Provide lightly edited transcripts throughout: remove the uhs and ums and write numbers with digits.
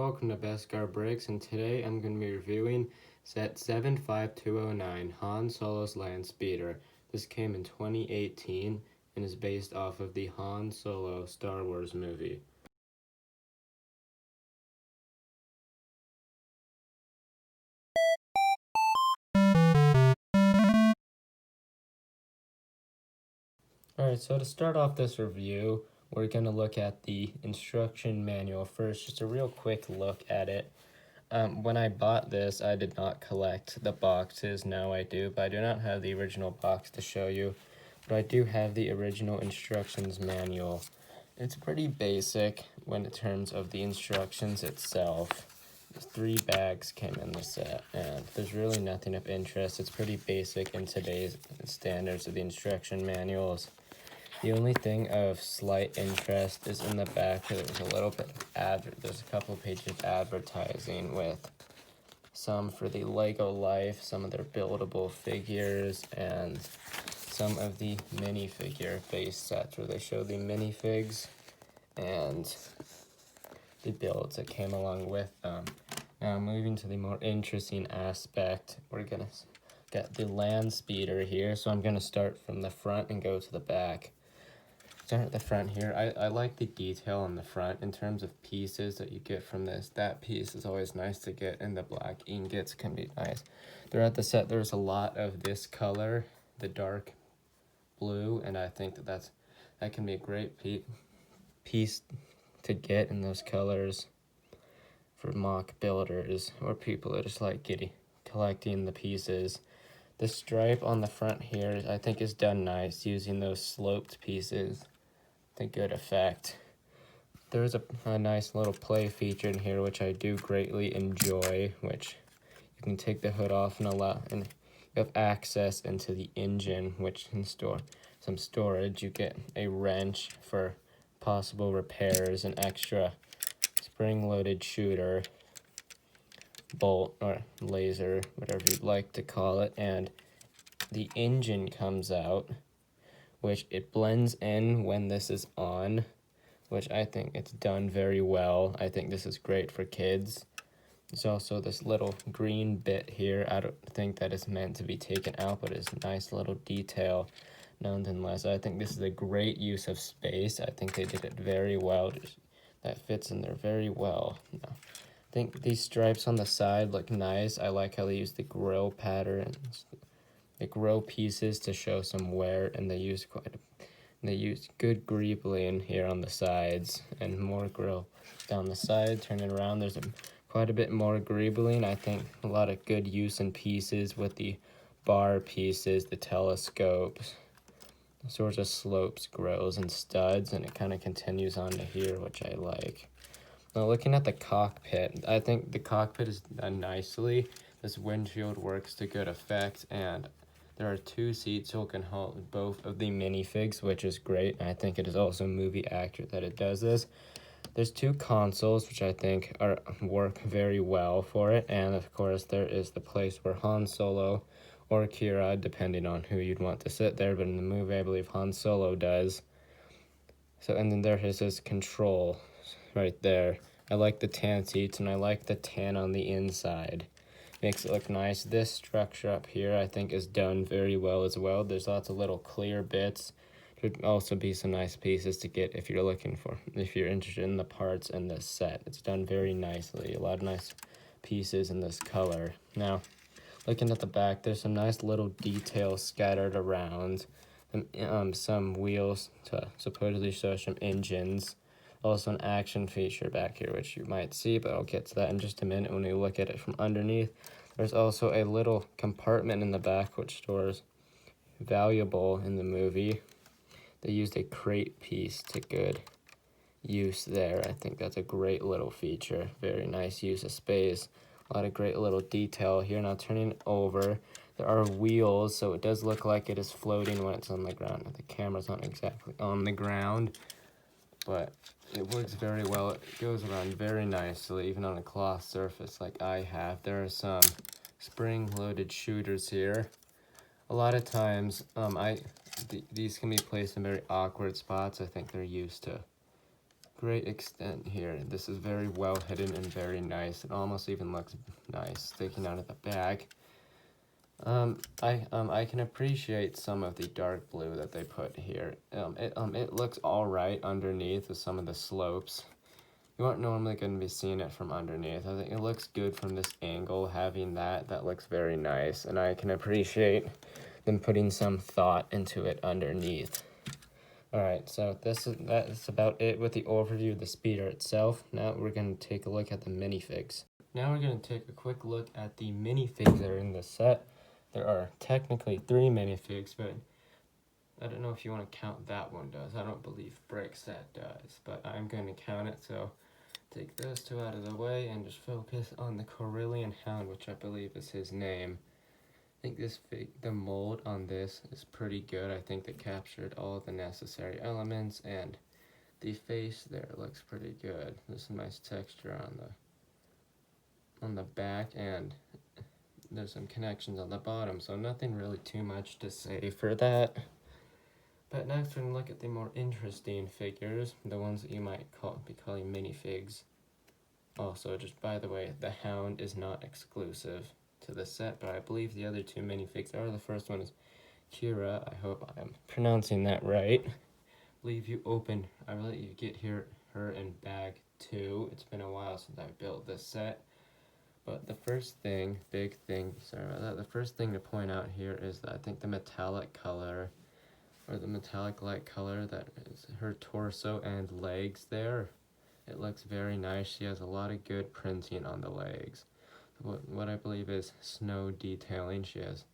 welcome to Beskar Bricks, and today I'm going to be reviewing set 75209, Han Solo's Landspeeder. This came in 2018 and is based off of the Han Solo Star Wars movie. Alright, so to start off this review, we're going to look at the instruction manual first, just a real quick look at it. When I bought this, I did not collect the boxes. Now I do, but I do not have the original box to show you. But I do have the original instructions manual. It's pretty basic in terms of the instructions itself. 3 bags came in the set, and there's really nothing of interest. It's pretty basic in today's standards of the instruction manuals. The only thing of slight interest is in the back. There's a little bit of there's a couple pages of advertising with some for the Lego Life, some of their buildable figures, and some of the minifigure base sets where they show the minifigs and the builds that came along with them. Now moving to the more interesting aspect, we're gonna get the Landspeeder here. So I'm gonna start from the front and go to the back. Start at the front here. I like the detail on the front in terms of pieces that you get from this. That piece is always nice to get, and the black ingots can be nice. Throughout the set, there's a lot of this color, the dark blue, and I think that can be a great piece to get in those colors for mock builders or people that just like collecting the pieces. The stripe on the front here, I think, is done nice using those sloped pieces. To good effect. There's a nice little play feature in here which I do greatly enjoy, which you can take the hood off and you have access into the engine, which can store some storage. You get a wrench for possible repairs, an extra spring-loaded shooter, bolt or laser, whatever you'd like to call it, and the engine comes out, which it blends in when this is on, which I think it's done very well. I think this is great for kids. There's also this little green bit here. I don't think that is meant to be taken out, but it's a nice little detail nonetheless. I think this is a great use of space. I think they did it very well. That fits in there very well. I think these stripes on the side look nice. I like how they use the grill patterns. They grow pieces to show some wear, and they use good greebling here on the sides and more grill down the side. Turn it around, there's quite a bit more greebling. I think a lot of good use in pieces with the bar pieces, the telescopes, sorts of slopes, grills, and studs, and it kind of continues on to here, which I like. Now looking at the cockpit, I think the cockpit is done nicely. This windshield works to good effect, and there are 2 seats so it can hold both of the minifigs, which is great. And I think it is also movie accurate that it does this. There's 2 consoles, which I think work very well for it. And of course, there is the place where Han Solo or Kira, depending on who you'd want to sit there. But in the movie, I believe Han Solo does. So, and then there is his control right there. I like the tan seats, and I like the tan on the inside. Makes it look nice. This structure up here I think is done very well as well. There's lots of little clear bits. Could also be some nice pieces to get if you're interested in the parts in this set. It's done very nicely. A lot of nice pieces in this color. Now, looking at the back, there's some nice little details scattered around. Some wheels to supposedly show some engines. Also an action feature back here, which you might see, but I'll get to that in just a minute when we look at it from underneath. There's also a little compartment in the back which stores valuable in the movie. They used a crate piece to good use there. I think that's a great little feature. Very nice use of space. A lot of great little detail here. Now turning it over, there are wheels, so it does look like it is floating when it's on the ground. The camera's not exactly on the ground, but it works very well. It goes around very nicely, even on a cloth surface like I have. There are some spring-loaded shooters here. A lot of times, these can be placed in very awkward spots. I think they're used to great extent here. This is very well hidden and very nice. It almost even looks nice sticking out of the bag. I can appreciate some of the dark blue that they put here. It looks all right underneath with some of the slopes. You aren't normally going to be seeing it from underneath. I think it looks good from this angle. Having that looks very nice, and I can appreciate them putting some thought into it underneath. Alright, so that's about it with the overview of the speeder itself. Now we're going to take a look at the minifigs. Now we're going to take a quick look at the minifigs that are in the set. There are technically 3 minifigs, but I don't know if you want to count that one does. I don't believe Breakset does, but I'm going to count it, so take those 2 out of the way and just focus on the Corellian Hound, which I believe is his name. I think the mold on this is pretty good. I think they captured all the necessary elements, and the face there looks pretty good. There's some nice texture on the back, and there's some connections on the bottom, so nothing really too much to say for that. But next we're going to look at the more interesting figures, the ones that you might be calling minifigs. Also, just by the way, the Hound is not exclusive to the set, but I believe the other 2 minifigs are. The first one is Kira. I hope I'm pronouncing that right. I believe you open, I will let you get her in bag 2. It's been a while since I built this set. But the first thing, the first thing to point out here is that I think the metallic color, or the metallic light color that is her torso and legs there, it looks very nice. She has a lot of good printing on the legs. What I believe is snow detailing. She has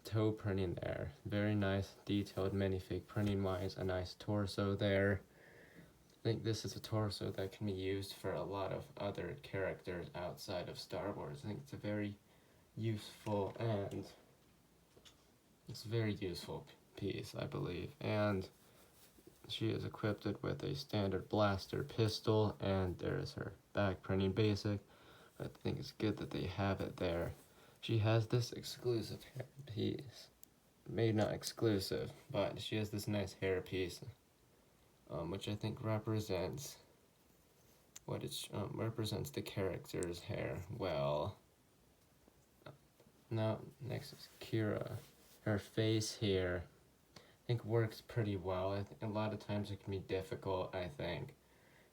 toe printing there. Very nice detailed minifig printing wise. A nice torso there. I think this is a torso that can be used for a lot of other characters outside of Star Wars. I think it's a very useful piece, I believe. And she is equipped with a standard blaster pistol, and there's her back printing basic. I think it's good that they have it there. She has this exclusive hair piece. Maybe not exclusive, but she has this nice hair piece, which I think represents represents the character's hair well. Now, next is Kira. Her face here, I think, works pretty well. I think a lot of times it can be difficult, I think,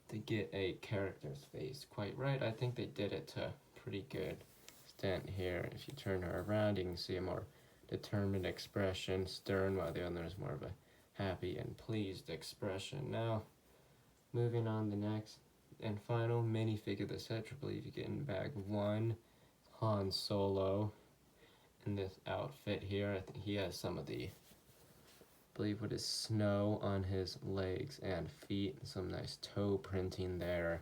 to get a character's face quite right. I think they did it to pretty good extent here. If you turn her around, you can see a more determined expression, stern, while the other is more of a happy and pleased expression. Now, moving on, the next and final minifig of the set, I believe you get in bag 1, Han Solo. In this outfit here, I think he has some of the, I believe what is snow on his legs and feet, some nice toe printing there.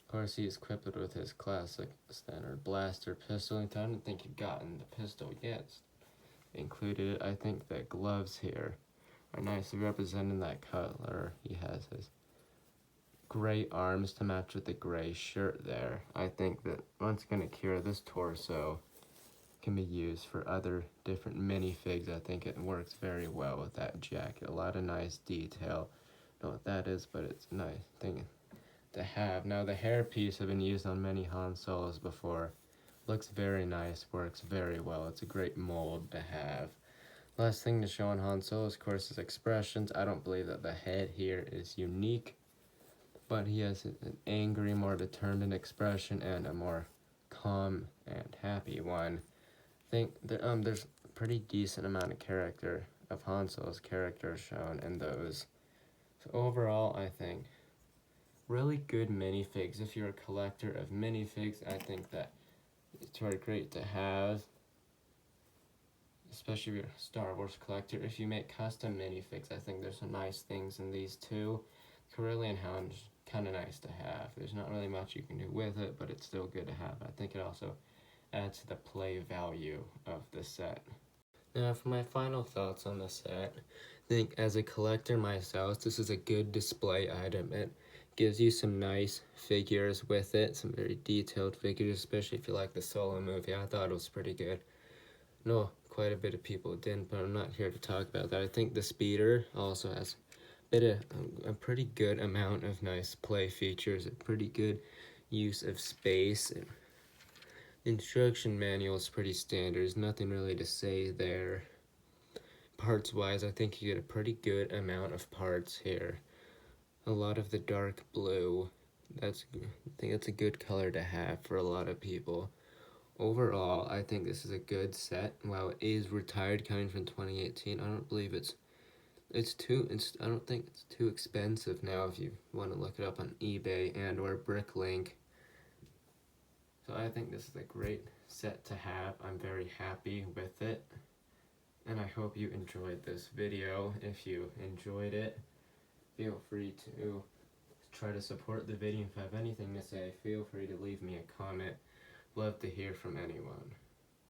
Of course, he is equipped with his classic standard blaster pistol. I don't think you've gotten the pistol yet. Included, I think the gloves here are nicely representing that color. He has his gray arms to match with the gray shirt there. I think that once again, Akira, this torso can be used for other different minifigs. I think it works very well with that jacket. A lot of nice detail. Don't know what that is, but it's a nice thing to have. Now, the hair piece have been used on many Han Solos before. Looks very nice, works very well. It's a great mold to have. Last thing to show on Han Solo, of course, is expressions. I don't believe that the head here is unique, but he has an angry, more determined expression and a more calm and happy one. I think there's a pretty decent amount of character of Han Solo's character shown in those. So overall, I think really good minifigs. If you're a collector of minifigs, I think that it's very great to have, especially if you're a Star Wars collector. If you make custom minifigs, I think there's some nice things in these too. Corellian Hound is kind of nice to have. There's not really much you can do with it, but it's still good to have. I think it also adds to the play value of the set. Now, for my final thoughts on the set, I think as a collector myself, this is a good display item. It gives you some nice figures with it, some very detailed figures, especially if you like the Solo movie. I thought it was pretty good. No, quite a bit of people didn't, but I'm not here to talk about that. I think the speeder also has a pretty good amount of nice play features, a pretty good use of space. Instruction manual is pretty standard. There's nothing really to say there. Parts wise, I think you get a pretty good amount of parts here. A lot of the dark blue. I think that's a good color to have for a lot of people. Overall, I think this is a good set. While it is retired, coming from 2018, I don't believe I don't think it's too expensive now if you want to look it up on eBay and or Bricklink. So I think this is a great set to have. I'm very happy with it. And I hope you enjoyed this video. If you enjoyed it, feel free to try to support the video. If you have anything to say, feel free to leave me a comment. Love to hear from anyone.